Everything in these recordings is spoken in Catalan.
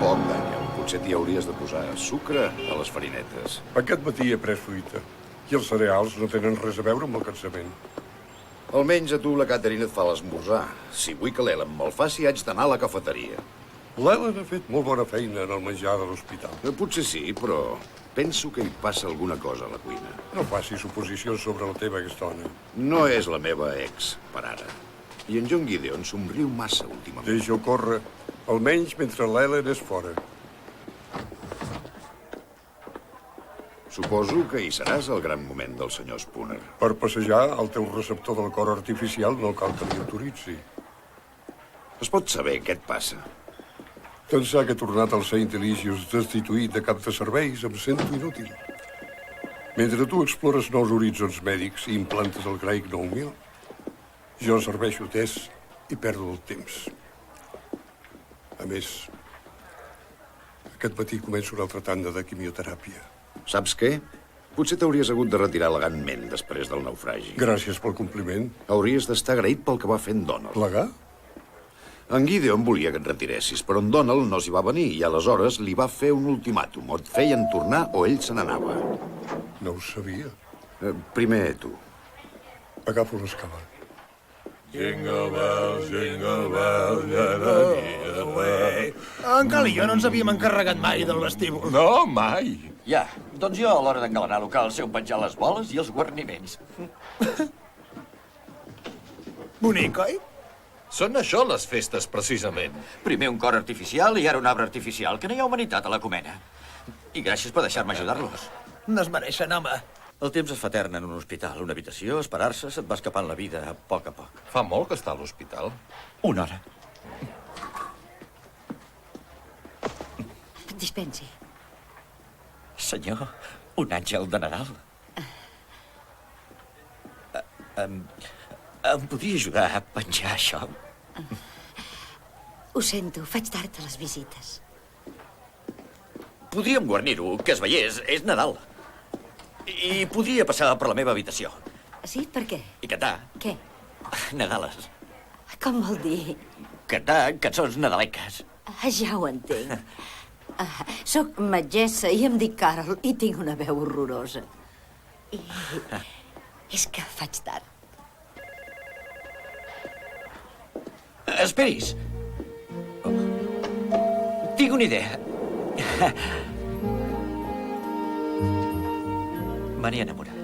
poc, Daniel. Potser t'hi hauries de posar sucre a les farinetes. Aquest matí he pres fruita. I els cereals no tenen res a veure amb el cansament. Almenys a tu la Catherine et fa l'esmorzar. Si vull que l'Ellen me'l faci, haig d'anar a la cafeteria. L'Ellen ha fet molt bona feina en el menjar de l'hospital. Potser sí, però penso que hi passa alguna cosa a la cuina. No facis suposicions sobre la teva exdona. No és la meva ex, per ara. I en John Gideon somriu massa últimament. Deixa-ho córrer, almenys mentre l'Ellen és fora. Suposo que hi seràs el gran moment del senyor Spooner. Per passejar, el teu receptor del cor artificial no cal que li autoritzi. Es pot saber què et passa? Pensar que he tornat al Saint Eligius destituït de cap de serveis em sento inútil. Mentre tu explores nous horitzons mèdics i implantes el Craig 9000, jo serveixo test i perdo el temps. A més, aquest matí començo una altra tanda de quimioteràpia. Saps què? Potser t'hauries hagut de retirar elegantment després del naufragi. Gràcies pel compliment. Hauries d'estar agraït pel que va fer en Donald. Plegar? En Gideon volia que et retiressis, però en Donald no s'hi va venir i aleshores li va fer un ultimàtum. O et feien tornar o ell se n'anava. No ho sabia. Primer tu. Agafo l'escala. Jingle bells, way. En Cal i jo no ens havíem encarregat mai del vestíbul. No, mai. Ja, doncs jo a l'hora d'engalanar local sé on penjar les boles i els guarniments. Bonic, oi? Són això les festes, precisament. Primer un cor artificial i ara un arbre artificial, que no hi ha humanitat a la comena. I gràcies per deixar-me ajudar-los. No es mereixen, home. El temps es fa etern en un hospital. Una habitació, esperar-se, se't va escapant la vida a poc. Fa molt que està a l'hospital. Una hora. Dispensi. Senyor, un àngel de Nadal. Em podria ajudar a penjar això? Ho sento, faig tard a les visites. Podríem guarnir-ho, que es veiés. És Nadal. I podria passar per la meva habitació. Sí? Per què? I cantar. Què? Nadales. Com vol dir? Cantar cançons nadalenques. Ja ho entenc. Soc metgessa i em dic Carol i tinc una veu horrorosa. I és que faig tard. Esperis. Tinc una idea. Me n'he enamorat.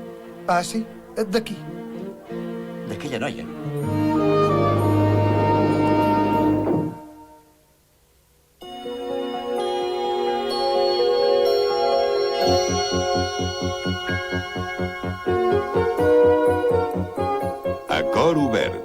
Ah, sí? De qui? D'aquella noia. A cor obert.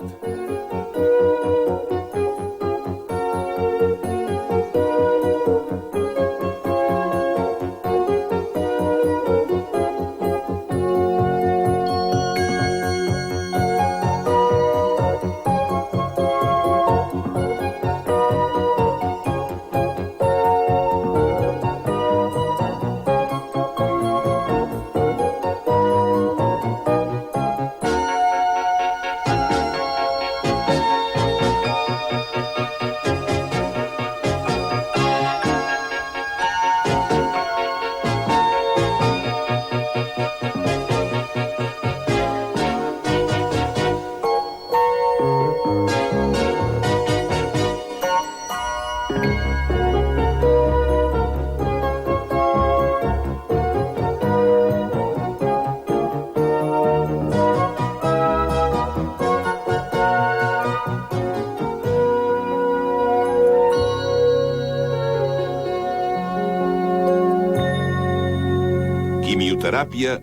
Quimioteràpia,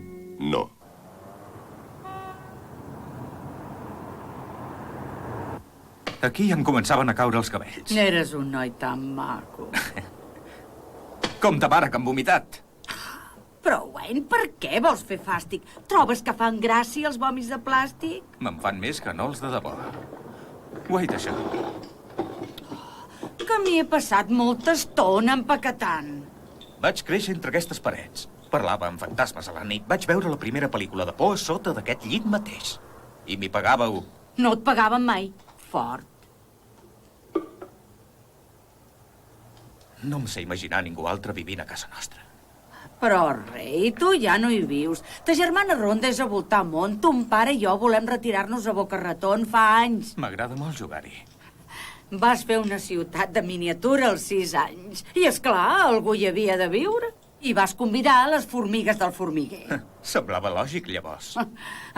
no. Aquí em començaven a caure els cabells. Eres un noi tan maco. Com ta mare que han vomitat. Però, Wayne, per què vols fer fàstic? Trobes que fan gràcia els vòmits de plàstic? Me'n fan més que no els de debò. Guaita, això. Que m'hi he passat molta estona empaquetant. Vaig créixer entre aquestes parets. Parlava amb fantasmes a la nit. Vaig veure la primera pel·lícula de por a sota d'aquest llit mateix. I m'hi pagàveu. No et pagaven mai. Fort. No em sé imaginar ningú altre vivint a casa nostra. Però, rei, tu ja no hi vius. Ta germana Ronda és a voltar món. Ton pare i jo volem retirar-nos a Boca Raton fa anys. M'agrada molt jugar-hi. Vas fer una ciutat de miniatura als 6 anys. I, és clar, algú hi havia de viure. I vas convidar les formigues del formiguer. Semblava lògic, llavors.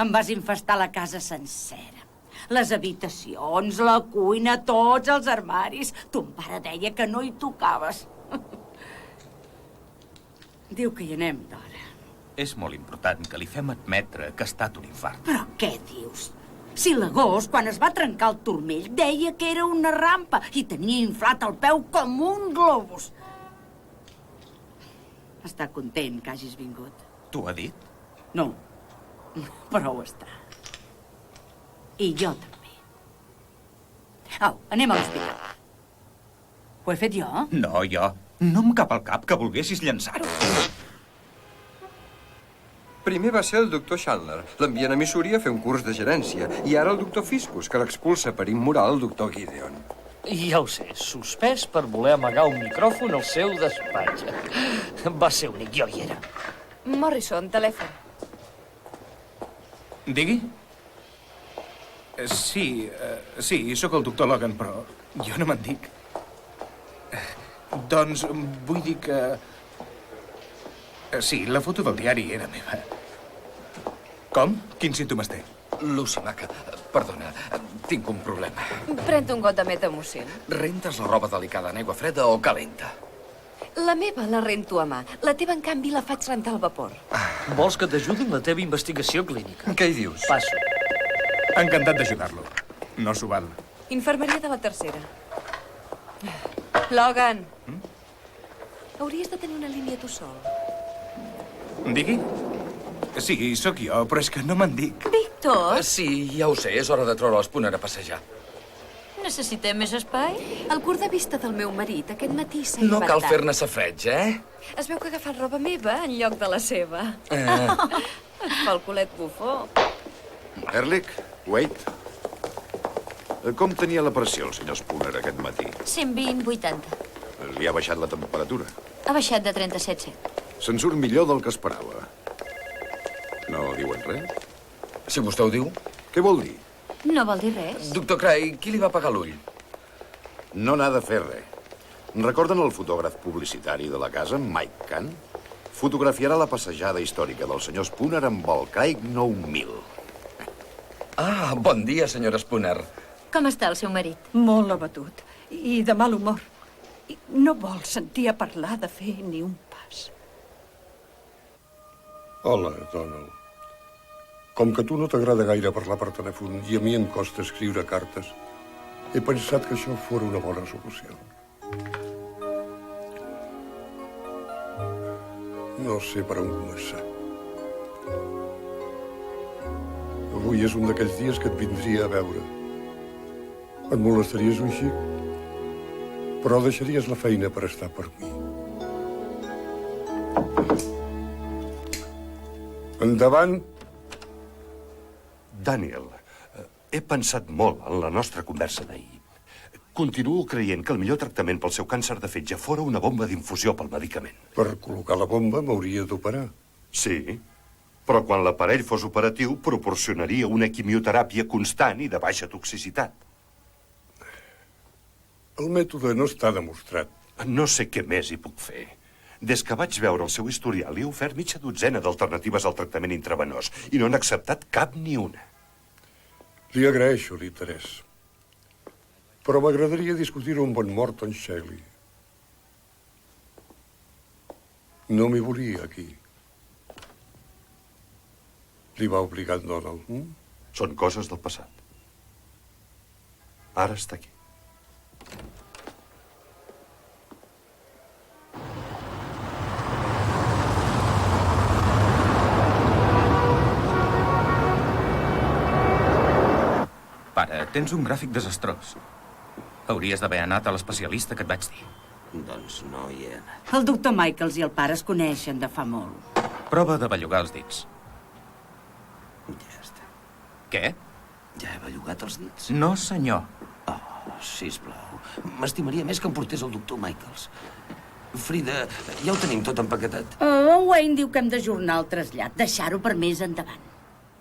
Em vas infestar la casa sencera. Les habitacions, la cuina, tots els armaris. Ton pare deia que no hi tocaves. Diu que hi anem d'hora. És molt important que li fem admetre que ha estat un infart. Però què dius? Si l'agost, quan es va trencar el turmell, deia que era una rampa i tenia inflat el peu com un globus. Està content que hagis vingut. T'ho ha dit? No, però ho està. I jo també. Au, anem a l'hospital. Ho he fet jo? No, jo. No em cap al cap que volguessis llançar-ho. Primer va ser el doctor Chandler. L'envien a Missouri a fer un curs de gerència. I ara el doctor Fiscus, que l'expulsa per immoral el doctor Gideon. Ja ho sé, suspès per voler amagar un micròfon al seu despatx. Va ser únic, jo hi era. Morrison, telèfon. Digui? Sí, sóc el doctor Logan, però jo no me'n dic. Doncs vull dir que... Sí, la foto del diari era meva. Com? Quins símptomes té? Lucy, maca, perdona, tinc un problema. Pren-te un got de metamucil. Rentes la roba delicada en aigua freda o calenta? La meva la rento a mà. La teva, en canvi, la faig rentar al vapor. Vols que t'ajudi en la teva investigació clínica? Què hi dius? Passo. Encantat d'ajudar-lo. No s'ho val. Infermeria de la tercera. Logan. Hauries de tenir una línia tu sol. Digui? Sí, sóc jo, però és que no me'n dic. Víctor! Sí, ja ho sé, és hora de treure l'Spooner a passejar. Necessitem més espai? El curt de vista del meu marit aquest matí s'ha No cal inventat. fer-ne safreig, Es veu que ha agafat roba meva en lloc de la seva. Et fa el culet bufó. Ehrlich, Wade. Com tenia la pressió el senyor Spooner aquest matí? 120/80. Li ha baixat la temperatura. Ha baixat de 37,7. Se'n surt millor del que esperava. No diuen res? Si vostè ho diu. Què vol dir? No vol dir res. Doctor Craig, qui li va pagar l'ull? No n'ha de fer res. Recorden el fotògraf publicitari de la casa, Mike Kahn? Fotografiarà la passejada històrica del senyor Spooner amb el Craig 9000. Ah, bon dia, senyora Spooner. Com està el seu marit? Molt abatut i de mal humor. I no vol sentir a parlar de fer ni un pas. Hola, Donald. Com que a tu no t'agrada gaire parlar per telèfon i a mi em costa escriure cartes, he pensat que això fora una bona solució. No sé per on començar. Avui és un d'aquells dies que et vindria a veure. Et molestaries un xic, però deixaries la feina per estar per mi. Endavant. Daniel, he pensat molt en la nostra conversa d'ahir. Continuo creient que el millor tractament pel seu càncer de fetge fora una bomba d'infusió pel medicament. Per col·locar la bomba m'hauria d'operar. Sí, però quan l'aparell fos operatiu proporcionaria una quimioteràpia constant i de baixa toxicitat. El mètode no està demostrat. No sé què més hi puc fer. Des que vaig veure el seu historial, li he ofert mitja dotzena d'alternatives al tractament intravenós i no han acceptat cap ni una. Li agraeixo l'interès. Però m'agradaria discutir-ho amb en Morton Shelley. No m'hi volia aquí. Li va obligar en Donald. Són coses del passat. Ara està aquí. Pare, tens un gràfic desastrós. Hauries d'haver anat a l'especialista que et vaig dir. Doncs no hi he anat. El doctor Michaels i el pare es coneixen de fa molt. Prova de bellugar els dits. Ja està. Què? Ja he bellugat els dits. No, senyor. Oh. sisplau. M'estimaria més que em portés el doctor Michaels. Frida, ja ho tenim tot empaquetat? Wayne diu que hem d'ajornar el trasllat, deixar-ho per més endavant.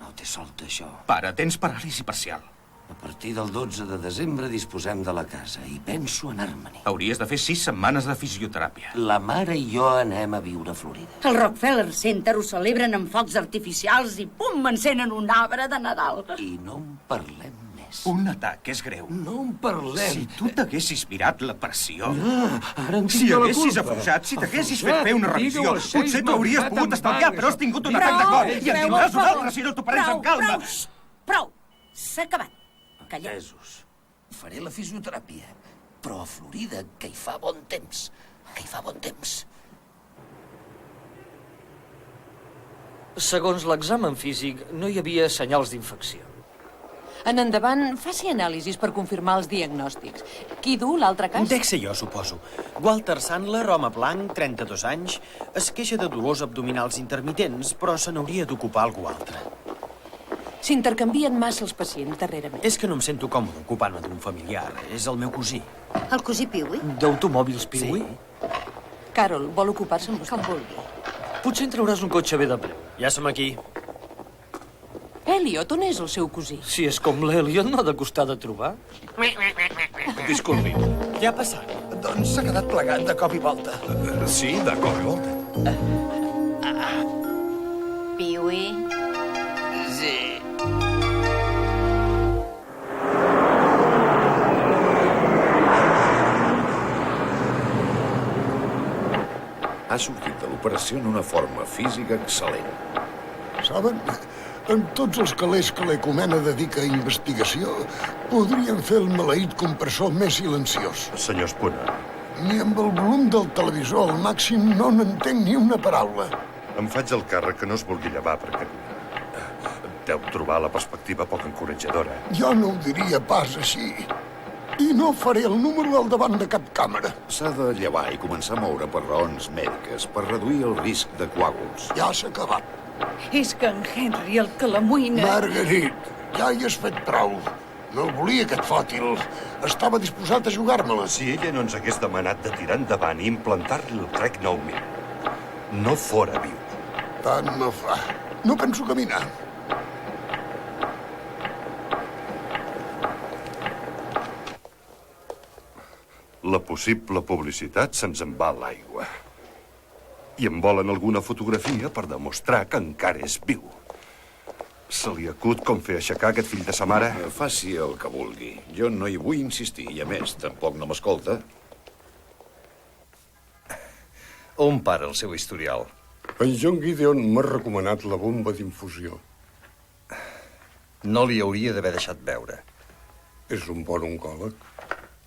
No té sort, això. Pare, tens paràlisi parcial. A partir del 12 de desembre disposem de la casa i penso anar-me'n-hi. Hauries de fer 6 setmanes de fisioteràpia. La mare i jo anem a viure a Florida. El Rockefeller Center ho celebren amb focs artificials i pum, m'encenen un arbre de Nadal. I no en parlem més. Un atac és greu. No en parlem. Si tu t'haguessis mirat la pressió... Ara en si tinc jo la haguessis culpa. afluixat, si t'haguessis fet fer una revisió, Digue-ho, això potser és t'ho hauries maldat pogut amb estalviar, vagues. però has tingut un atac de cor i en tindràs un altre si no t'ho prens amb calma. Prou! S'ha acabat. Calla. Jesús, faré la fisioteràpia, però a Florida, que hi fa bon temps. Que hi fa bon temps. Segons l'examen físic, no hi havia senyals d'infecció. En endavant, faci anàlisis per confirmar els diagnòstics. Qui du l'altre cas? Dec ser jo, suposo. Walter Sandler, home blanc, 32 anys, es queixa de dolors abdominals intermitents, però se n'hauria d'ocupar algú altre. S'intercanvien massa els pacients darrerament. És que no em sento còmode ocupant-me d'un familiar. És el meu cosí. El cosí Piwi? D'automòbils Piwi? Sí. Carol, vol ocupar-se amb vostè? Com vulgui. Potser en trauràs un cotxe bé de preu. Ja som aquí. Elliot, on és el seu cosí? Si és com l'Elliot, no ha de costar de trobar. Disculpi. Què ha passat? Doncs s'ha quedat plegat de cop i volta. Sí, de cop i volta. Piwi? Sí. Ha sortit de l'operació en una forma física excel·lent. Saben, en tots els calés que l'Ecumena dedica a investigació, podrien fer el maleït compressor més silenciós. Senyor Spooner. Ni amb el volum del televisor al màxim no n'entenc ni una paraula. Em faig el càrrec que no es vulgui llevar perquè deu trobar la perspectiva poc encoratjadora. Jo no ho diria pas així. I no faré el número al davant de cap càmera. S'ha de llevar i començar a moure per raons mèdiques, per reduir el risc de coàguls. Ja s'ha acabat. És que en Henry, el que l'amoïna... Marguerite, ja hi has fet prou. No el volia, aquest fòtil. Estava disposat a jugar-me-la. Si ella no ens hagués demanat de tirar endavant i implantar-li el Craig 9000, no fora viu. Tant me fa. No penso caminar. La possible publicitat se'ns en va a l'aigua. I en volen alguna fotografia per demostrar que encara és viu. Se li acut com fer aixecar aquest fill de sa mare? Faci el que vulgui. Jo no hi vull insistir, i a més, tampoc no m'escolta. On para el seu historial? En John Gideon m'ha recomanat la bomba d'infusió. No li hauria d'haver deixat veure. És un bon oncòleg.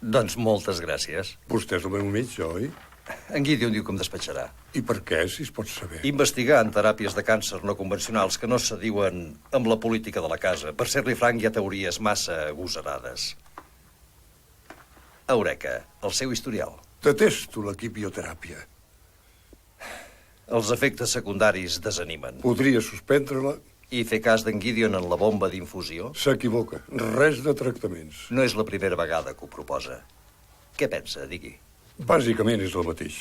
Doncs moltes gràcies. Vostè és el meu metge, oi? En Gideon diu que em despatxarà. I per què, si es pot saber? Investigant teràpies de càncer no convencionals que no s'adiuen amb la política de la casa. Per ser-li franc, hi ha teories massa agosarades. Eureka, el seu historial. Detesto la quimioteràpia. Els efectes secundaris desanimen. Podria suspendre-la. I fer cas d'en Gideon en la bomba d'infusió? S'equivoca. Res de tractaments. No és la primera vegada que ho proposa. Què pensa, digui? Bàsicament és el mateix.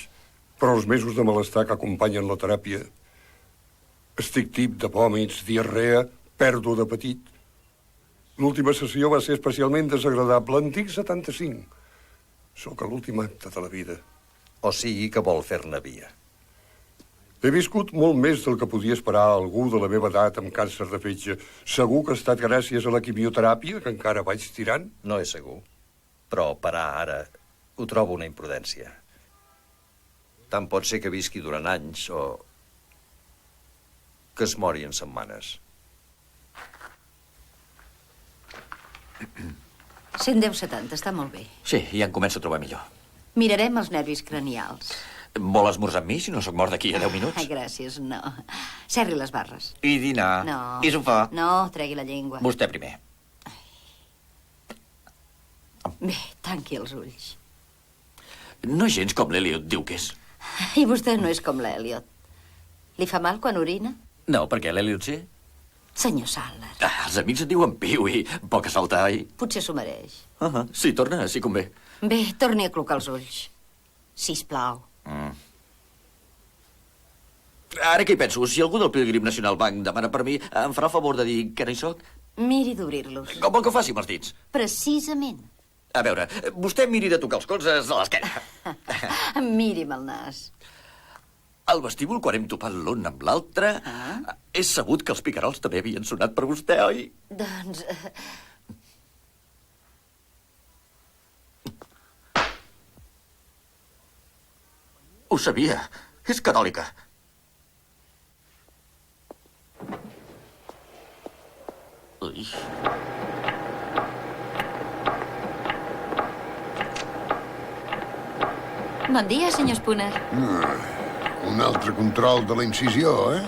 Però els mesos de malestar que acompanyen la teràpia... Estic tip de vòmits, diarrea, pèrdua d'apetit. L'última sessió va ser especialment desagradable. En tinc 75. Sóc a l'últim acte de la vida. O sigui que vol fer-ne via. He viscut molt més del que podia esperar algú de la meva edat amb càncer de fetge. Segur que ha estat gràcies a la quimioteràpia, que encara vaig tirant? No és segur. Però parar ara ho trobo una imprudència. Tant pot ser que visqui durant anys o que es mori en setmanes. 110-70, està molt bé. Sí, ja em començo a trobar millor. Mirarem els nervis cranials. Vol esmorzar amb mi, si no sóc mort d'aquí a 10 minuts? Ai, gràcies, no. Serri les barres. I dinar. No. I sofà. No, tregui la llengua. Vostè primer. Bé, tanqui els ulls. No és gens com l'Eliot diu que és. I vostè no és com l'Eliot. Li fa mal quan orina? No, perquè l'Eliot sí. Senyor Sandler, Els amics et diuen piu i poca salta, oi? potser s'ho mereix. Sí, torna, si convé. Bé, torni a clocar els ulls. Sisplau. Ara què hi penso? Si algú del Pilgrim National Bank demana per mi, em farà el favor de dir que no hi soc? Miri d'obrir-los. Com vol que ho faci amb els dits? Precisament. A veure, vostè miri de tocar els colzes a l'esquena. Miri'm el nas. Al vestíbul, quan hem topat l'un amb l'altre, és sabut que els picarols també havien sonat per vostè, oi? Doncs... Ho sabia. És catòlica. Ui. Bon dia, senyor Spooner. Un altre control de la incisió, eh?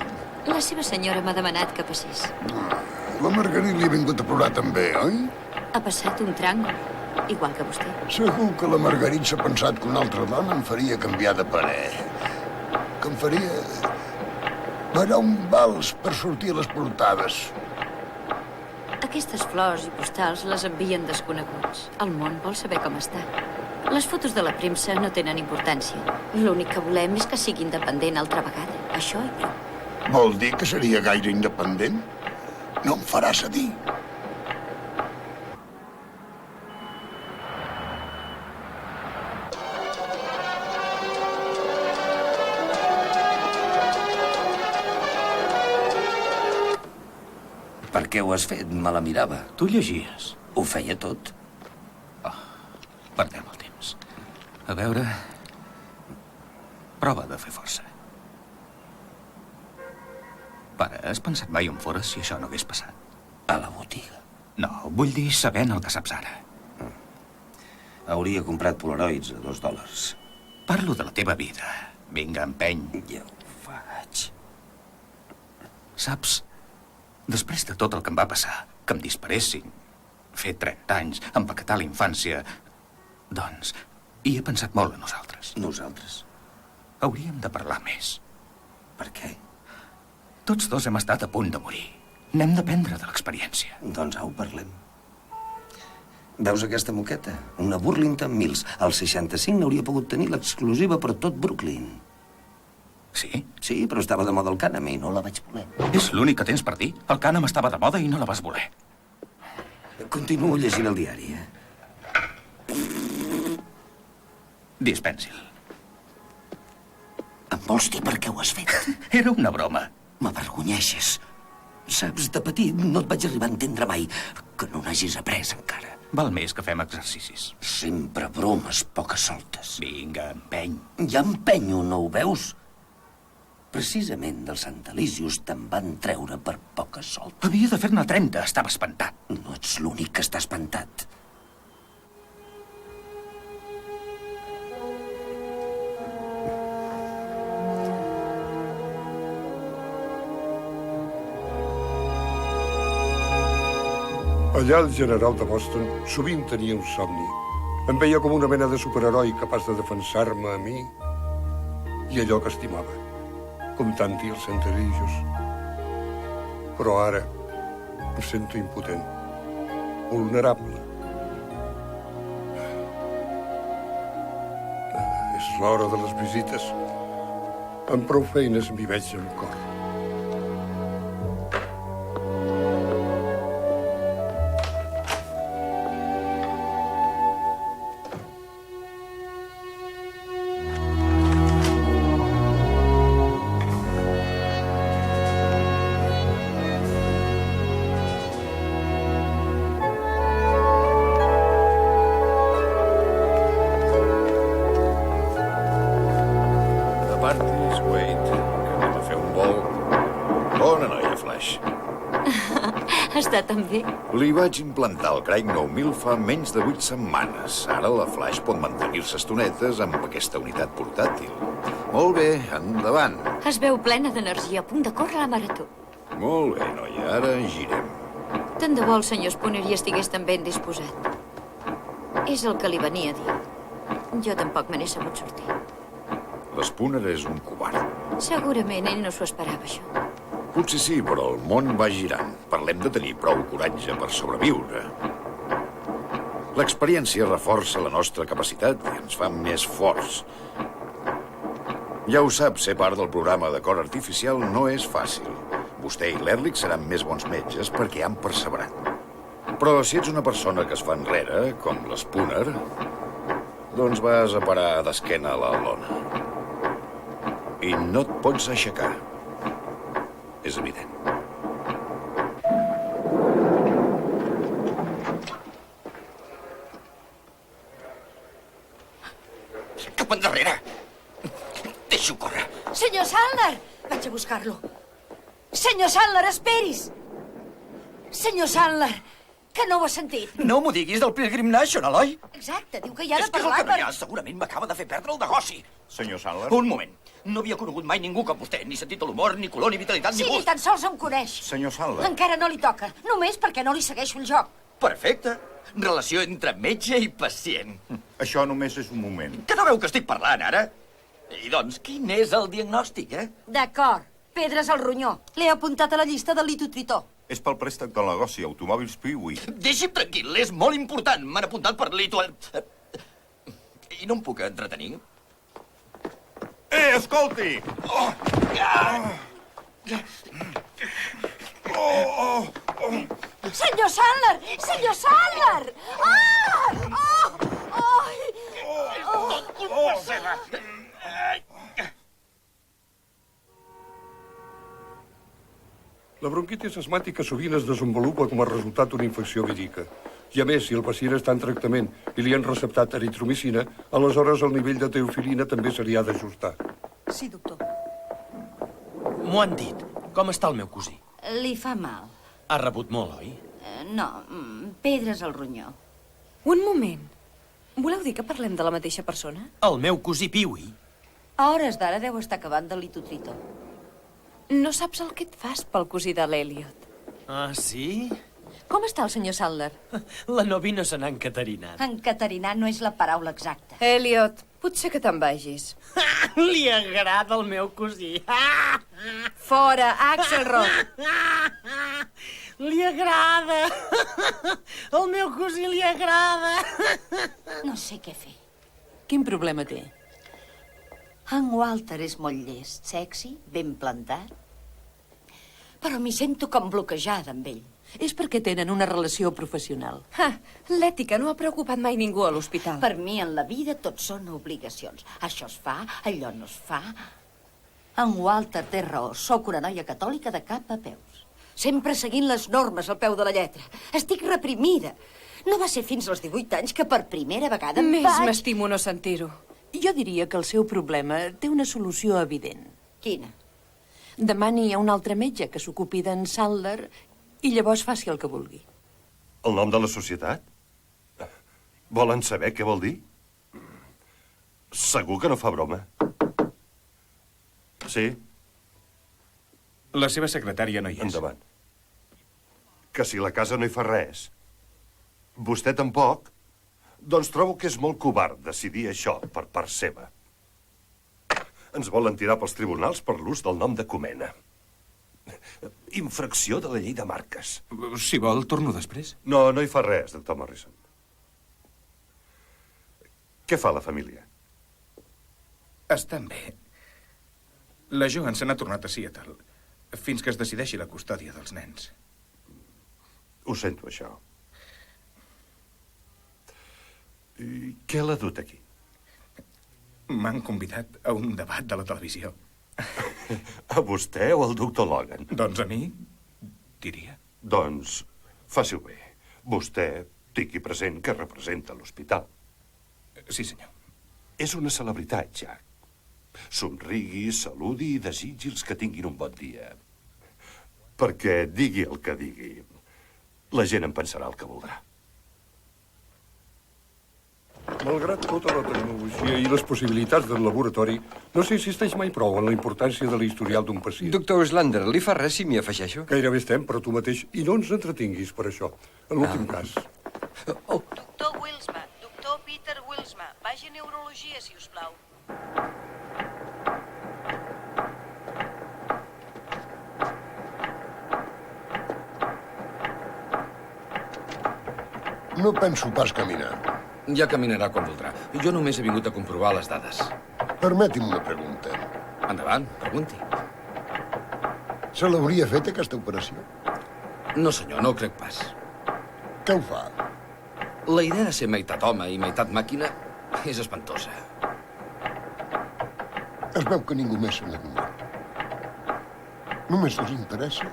La seva senyora m'ha demanat que passés. La Margarit li ha vingut a plorar també, oi? Ha passat un tràngol, igual que vostè. Segur que la Margarit s'ha pensat que una altra dona em faria canviar de parer. Que em faria... Parar un vals per sortir a les portades. Aquestes flors i postals les envien desconeguts. El món vol saber com està. Les fotos de la premsa no tenen importància. L'únic que volem és que sigui independent altra vegada. Això i prou. Vol dir que seria gaire independent? No em farà cedir. Per què ho has fet? Me la mirava. Tu llegies. Ho feia tot. Perdem el temps. A veure... Prova de fer força. Pare, has pensat mai on fores si això no hagués passat? A la botiga. No, vull dir sabent el que saps ara. Hauria comprat polaroids a $2. Parlo de la teva vida. Vinga, empeny. Ja ho faig. Saps, després de tot el que em va passar, que em disparessin, fer 30 anys, empaquetar la infància, doncs, hi he pensat molt a nosaltres. Nosaltres? Hauríem de parlar més. Per què? Tots dos hem estat a punt de morir. N'hem d'aprendre de l'experiència. Doncs au, parlem. Veus aquesta moqueta? Una Burlington Mills. Al 65 n'hauria pogut tenir l'exclusiva per tot Brooklyn. Sí? Sí, però estava de moda el Can-Am i no la vaig voler. És l'únic que tens per dir? El Can-Am estava de moda i no la vas voler. Continuo llegint el diari, Dispensi'l. Em vols dir per què ho has fet? Era una broma. M'avergonyeixes. Saps, de petit no et vaig arribar a entendre mai que no n'hagis après encara. Val més que fem exercicis. Sempre bromes poques soltes. Vinga, empeny. Ja empenyo, no ho veus? Precisament dels Antalisius te'n van treure per poques soltes. Havia de fer-ne 30, estava espantat. No ets l'únic que està espantat. Allà el general de Boston sovint tenia un somni. Em veia com una mena de superheroi capaç de defensar-me a mi i allò que estimava, comptant-hi els centellijos. Però ara em sento impotent, vulnerable. És l'hora de les visites. Amb prou feines m'hi veig en cor. També. Li vaig implantar el Craig 9000 fa menys de 8 setmanes. Ara la Flash pot mantenir-se estonetes amb aquesta unitat portàtil. Molt bé, endavant. Es veu plena d'energia, a punt de córrer la marató. Molt bé, noia, ara girem. Tant de bo el senyor Spooner hi estigués tan ben disposat. És el que li venia a dir. Jo tampoc me n'he sabut sortir. L'Spooner és un covard. Segurament ell no s'ho esperava, això. Potser sí, però el món va girant. Parlem de tenir prou coratge per sobreviure. L'experiència reforça la nostra capacitat i ens fa més forts. Ja ho sap, ser part del programa de cor artificial no és fàcil. Vostè i l'Erlich seran més bons metges perquè han perseverat. Però si ets una persona que es fa enrere, com l'Spooner, doncs vas a parar d'esquena a la lona. I no et pots aixecar. És evident. Cap endarrere! Deixo córrer. Senyor Sandler! Vaig a buscar-lo. Senyor Sandler, esperis! Senyor Sandler, que no ho has sentit. No m'ho diguis del Pilgrim National, oi? Exacte, diu que hi ha de És que és el parlar que no hi ha. Segurament m'acaba de fer perdre el negoci. Senyor Sandler? Un moment. No havia conegut mai ningú com vostè. Ni sentit de l'humor, ni color, ni vitalitat, Sí, ni ni gust. tan sols em coneix. Senyor Sandler? Encara no li toca, només perquè no li segueixo el joc. Perfecte. Relació entre metge i pacient. Això només és un moment. Que no veu que estic parlant, ara? I doncs, quin és el diagnòstic, D'acord, pedres al ronyó. L'he apuntat a la llista del litotritó. És pel préstec del negoci Automòbils Piwi. Deixi'm tranquil, és molt important. M'han apuntat per lito... I no em puc entretenir? Escolti! Senyor Sandler! Senyor Sandler! Tot culpa seva! La bronquitis asmàtica sovint es desenvolupa com a resultat d'una infecció vírica. I a més, si el pacient està en tractament i li han receptat eritromicina, aleshores el nivell de teofilina també se li ha d'ajustar. Sí, doctor. M'ho han dit. Com està el meu cosí? Li fa mal. Ha rebut molt, oi? No, pedres al ronyó. Un moment. Voleu dir que parlem de la mateixa persona? El meu cosí Piwi. A hores d'ara deu estar acabant de litotritó. No saps el que et fas pel cosí de l'Eliot. Ah, sí? Com està el senyor Sandler? La Novi no se n'ha encaterinat. Encaterinar no és la paraula exacta. Eliot, potser que te'n vagis. Li agrada el meu cosí. Fora, Axelrod. Li agrada. El meu cosí li agrada. No sé què fer. Quin problema té? En Walter és molt llest, sexy, ben plantat. Però m'hi sento com bloquejada amb ell. És perquè tenen una relació professional. L'ètica no ha preocupat mai ningú a l'hospital. Per mi, en la vida, tot són obligacions. Això es fa, allò no es fa. En Walter té raó. Sóc una noia catòlica de cap a peus. Sempre seguint les normes al peu de la lletra. Estic reprimida. No va ser fins als 18 anys que per primera vegada m'estimo no sentir-ho. Jo diria que el seu problema té una solució evident. Quina? Demani a un altre metge que s'ocupi d'en Sandler i llavors faci el que vulgui. El nom de la societat? Volen saber què vol dir? Segur que no fa broma. Sí? La seva secretària no hi és. Endavant. Que si la casa no hi fa res. Vostè tampoc? Doncs trobo que és molt covard decidir això per part seva. Ens volen tirar pels tribunals per l'ús del nom de Comena. Infracció de la llei de marques. Si vol, torno després. No, no hi fa res, doctor Morrison. Què fa la família? Estan bé. La Joan se n'ha tornat a Seattle fins que es decideixi la custòdia dels nens. Ho sento, això. I què l'ha dut aquí? M'han convidat a un debat de la televisió. A vostè o al doctor Logan? Doncs a mi, diria. Doncs faci-ho bé. Vostè tingui present que representa l'hospital. Sí, senyor. És una celebritat, Jack. Somrigui, saludi i desitgi'ls que tinguin un bon dia. Perquè digui el que digui, la gent en pensarà el que voldrà. Malgrat tota la tecnologia i les possibilitats del laboratori, no s'insisteix mai prou en la importància de l'historial d'un pacient. Doctor Slander, li fa res si m'hi afegeixo? Gairebé estem, però tu mateix. I no ens entretinguis per això. En l'últim cas. Doctor Wilsma, doctor Peter Wilsma. Vagi a neurologia, si us plau. No penso pas caminar. Ja caminarà quan voldrà. Jo només he vingut a comprovar les dades. Permeti'm una pregunta. Endavant, pregunti. Se l'hauria fet, aquesta operació? No, senyor, no ho crec pas. Què ho fa? La idea de ser meitat home i meitat màquina és espantosa. Es veu que ningú més se n'ha donat. Només els interessa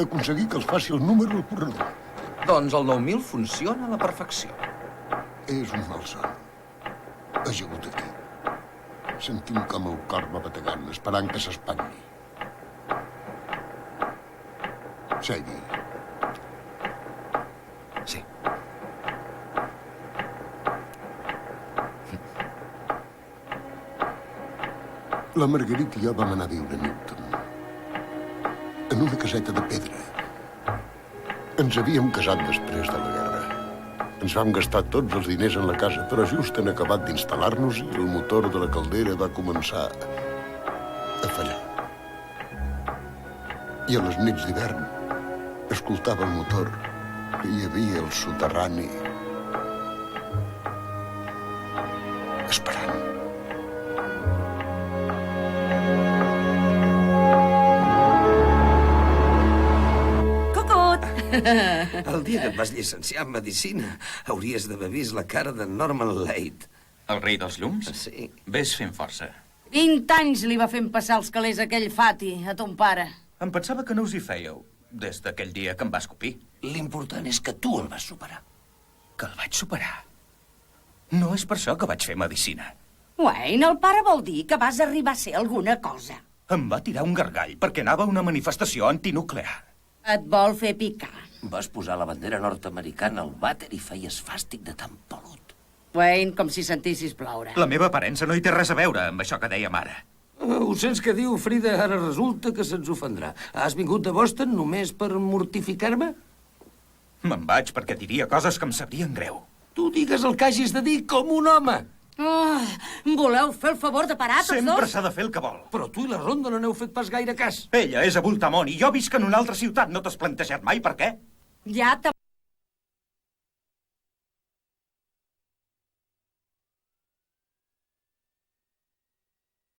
aconseguir que els faci el número al corredor. Doncs el 9000 funciona a la perfecció. És un malson. Ajagut aquí, sentint com el cor va bategant, esperant que s'espatlli. Segui. Sí. La Margarita i jo vam anar a viure a Newton, en una caseta de pedra. Ens havíem casat després de la guerra. Ens vam gastar tots els diners en la casa, però just han acabat d'instal·lar-nos i el motor de la caldera va començar a fallar. I a les nits d'hivern escoltava el motor i hi havia el soterrani esperant. El dia que et vas llicenciar en Medicina hauries d'haver vist la cara de Norman Leigh. El rei dels llums? Sí. Ves fent força. 20 anys li va fent passar els calés aquell Fati, a ton pare. Em pensava que no us hi fèieu, des d'aquell dia que em va escopir. L'important és que tu el vas superar. Que el vaig superar? No és per això que vaig fer medicina. Wayne, el pare vol dir que vas arribar a ser alguna cosa. Em va tirar un gargall perquè anava a una manifestació antinuclear. Et vol fer picar. Vas posar la bandera nord-americana al vàter i feies fàstic de tan pelut. Wayne, com si sentissis ploure. La meva aparença no hi té res a veure amb això que dèiem ara. Ho sents que diu, Frida? Ara resulta que se'ns ofendrà. Has vingut de Boston només per mortificar-me? Me'n vaig perquè diria coses que em sabrien greu. Tu digues el que hagis de dir com un home. Oh, voleu fer el favor de parar tots Sempre dos? s'ha de fer el que vol. Però tu i la Ronda no n'heu fet pas gaire cas. Ella és a Bultamont i jo visc en una altra ciutat. No t'has plantejat mai per què? Ja